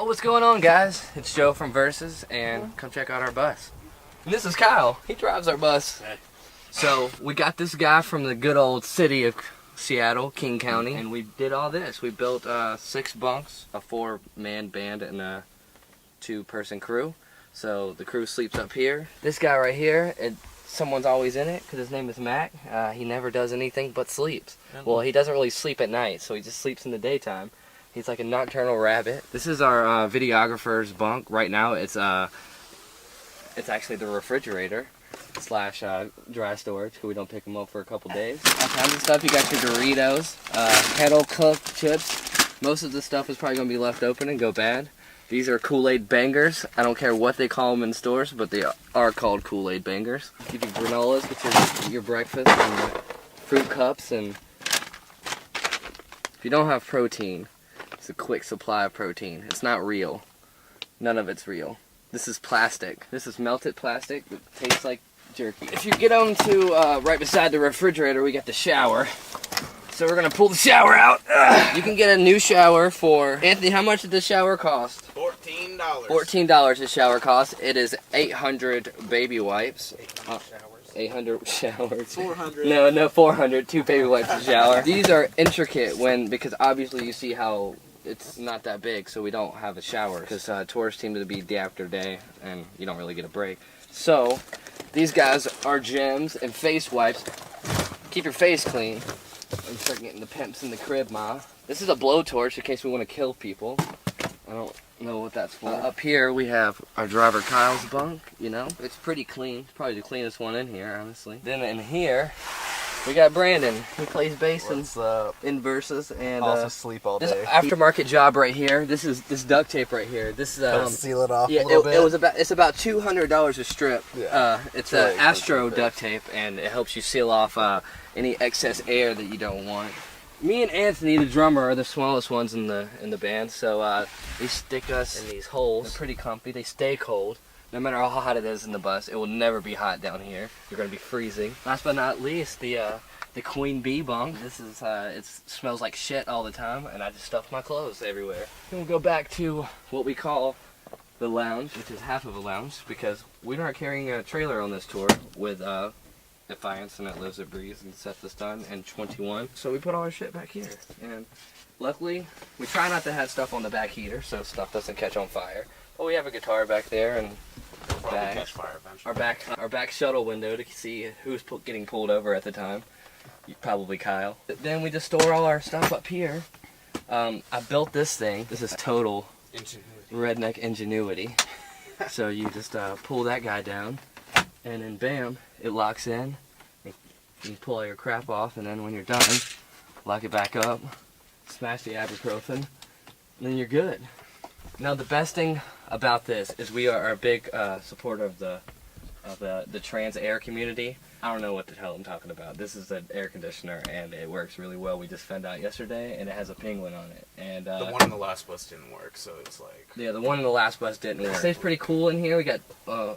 Oh, what's going on, guys? It's Joe from Versus, and come check out our bus. And this is Kyle. He drives our bus. Hey. So we got this guy from the good old city of Seattle, King County, and we did all this. We built 6 bunks, a 4-man band, and a 2-person crew. So the crew sleeps up here. This guy right here, someone's always in it because his name is Mac. He never does anything but sleeps. Well, he doesn't really sleep at night, so he just sleeps in the daytime. He's like a nocturnal rabbit. This is our videographer's bunk. Right now, it's actually the refrigerator slash dry storage because we don't pick them up for a couple days. All kinds of stuff. You got your Doritos, kettle cooked chips. Most of the stuff is probably gonna be left open and go bad. These are Kool-Aid bangers. I don't care what they call them in stores, but they are called Kool-Aid bangers. Give you granolas, get your breakfast, and fruit cups, and if you don't have protein, it's a quick supply of protein. It's not real. None of it's real. This is plastic. This is melted plastic that tastes like jerky. If you get on to right beside the refrigerator, we got the shower. So we're gonna pull the shower out. You can get a new shower for, Anthony, how much did the shower cost? $14. $14 the shower cost. It is 800 baby wipes. 800 showers. 400. No, 400. 2 baby wipes a shower. These are intricate because obviously you see how it's not that big, so we don't have a shower because tours seem to be day after day and you don't really get a break. So these guys are gems and face wipes. Keep your face clean. I'm starting getting the pimps in the crib, ma. This is a blowtorch in case we want to kill people. I don't know what that's for. Up here we have our driver Kyle's bunk, you know. It's pretty clean. It's probably the cleanest one in here, honestly. Then in here, we got Brandon. He plays bass in Versus and also sleep all day. This aftermarket job right here. This is this duct tape right here. This is seal it off. Yeah, a little bit. it's about $200 a strip. Yeah. It's really Astro duct tape, and it helps you seal off any excess air that you don't want. Me and Anthony, the drummer, are the smallest ones in the band, so they stick us in these holes. They're pretty comfy. They stay cold. No matter how hot it is in the bus, it will never be hot down here. You're gonna be freezing. Last but not least, the Queen Bee bunk. This is it smells like shit all the time, and I just stuff my clothes everywhere. Then we'll go back to what we call the lounge, which is half of a lounge, because we aren't carrying a trailer on this tour with Affiance, and it lives at Breeze and Set This Done and 21. So we put all our shit back here, and luckily we try not to have stuff on the back heater so stuff doesn't catch on fire. But we have a guitar back there and Catch fire eventually. our back shuttle window to see who's getting pulled over at the time. Probably Kyle. Then we just store all our stuff up here. I built this thing. This is total redneck ingenuity. So you just pull that guy down, and then bam, it locks in. You pull all your crap off, and then when you're done, lock it back up, smash the ibuprofen, and then you're good. Now the best thing about this is we are a big supporter of the trans air community. I don't know what the hell I'm talking about. This is an air conditioner and it works really well. We just found out yesterday, and it has a penguin on it. And the one in the last bus didn't work, so it's like... Yeah, the one in the last bus didn't work. It stays pretty cool in here. We got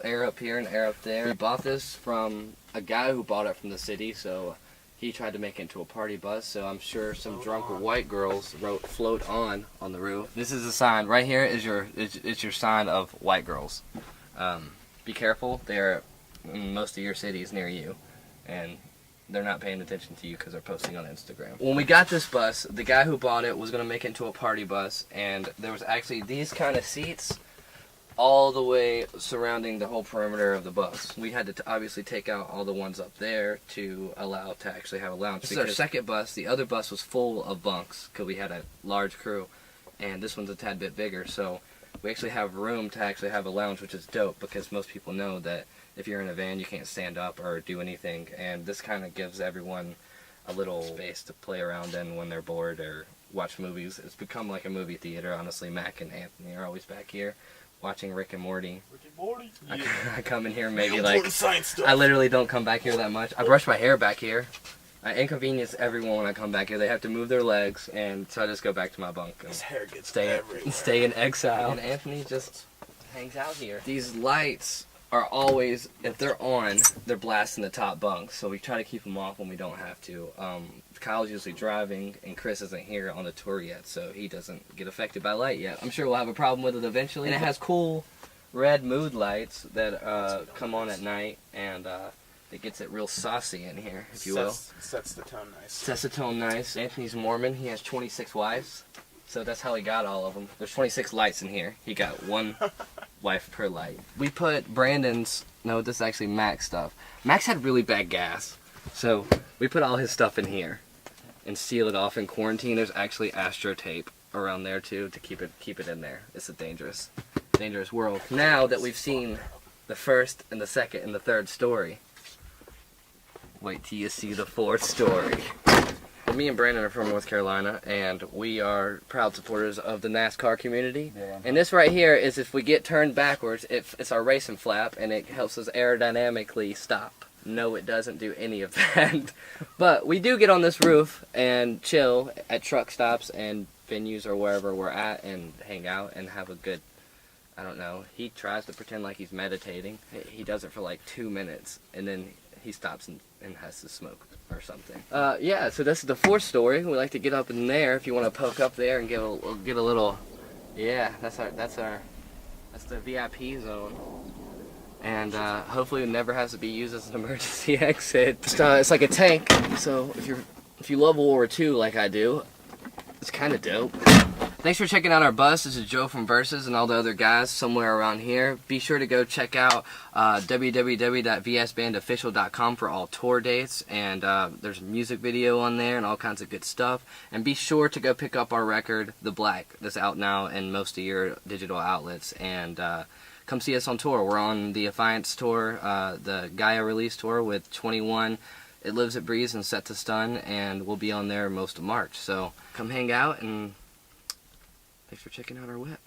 air up here and air up there. We bought this from a guy who bought it from the city, so he tried to make it into a party bus, so I'm sure some drunk white girls wrote "float on" the roof. This is a sign. Right here is your sign of white girls. Be careful. They're in most of your cities near you, and they're not paying attention to you because they're posting on Instagram. When we got this bus, the guy who bought it was going to make it into a party bus, and there was actually these kind of seats all the way surrounding the whole perimeter of the bus. We had to obviously take out all the ones up there to allow to actually have a lounge. This is our second bus. The other bus was full of bunks because we had a large crew, and this one's a tad bit bigger, so we actually have room to actually have a lounge, which is dope because most people know that if you're in a van you can't stand up or do anything, and this kind of gives everyone a little space to play around in when they're bored or watch movies. It's become like a movie theater, honestly. Mac and Anthony are always back here watching Rick and Morty. Yeah. I come in here maybe like, I literally don't come back here that much. I brush my hair back here. I inconvenience everyone when I come back here. They have to move their legs, and so I just go back to my bunk and His hair gets stay in exile. And Anthony just hangs out here. These lights are always, if they're on, they're blasting the top bunks. So we try to keep them off when we don't have to. Kyle's usually driving, and Chris isn't here on the tour yet, so he doesn't get affected by light yet. I'm sure we'll have a problem with it eventually. And it has cool red mood lights that come on at night, and it gets it real saucy in here, if you will. Sets the tone nice. Sets the tone nice. Anthony's Mormon. He has 26 wives, so that's how he got all of them. There's 26 lights in here. He got one wife per light. We put Brandon's, no, this is actually Mac's stuff. Max had really bad gas, so we put all his stuff in here and seal it off in quarantine. There's actually Astro tape around there too to keep it in there. It's a dangerous world. Now that we've seen the first and the second and the third story, wait till you see the fourth story. Me and Brandon are from North Carolina, and we are proud supporters of the NASCAR community. Yeah. And this right here is if we get turned backwards, it's our racing flap, and it helps us aerodynamically stop. No, it doesn't do any of that. But we do get on this roof and chill at truck stops and venues or wherever we're at and hang out and have a good, I don't know, he tries to pretend like he's meditating. He does it for like 2 minutes, and then he stops and has to smoke or something. Yeah, so this is the fourth story. We like to get up in there if you want to poke up there and get a little, yeah, that's the VIP zone. And hopefully it never has to be used as an emergency exit. It's like a tank, so if you love World War II like I do, it's kind of dope. Thanks for checking out our bus. This is Joe from Versus and all the other guys somewhere around here. Be sure to go check out www.vsbandofficial.com for all tour dates, and there's a music video on there and all kinds of good stuff. And be sure to go pick up our record, The Black, that's out now in most of your digital outlets, and come see us on tour. We're on the Affiance tour, the GAIA Release Tour with 21, It Lives, It Breathes, and Set to Stun, and we'll be on there most of March. So come hang out, and thanks for checking out our whip.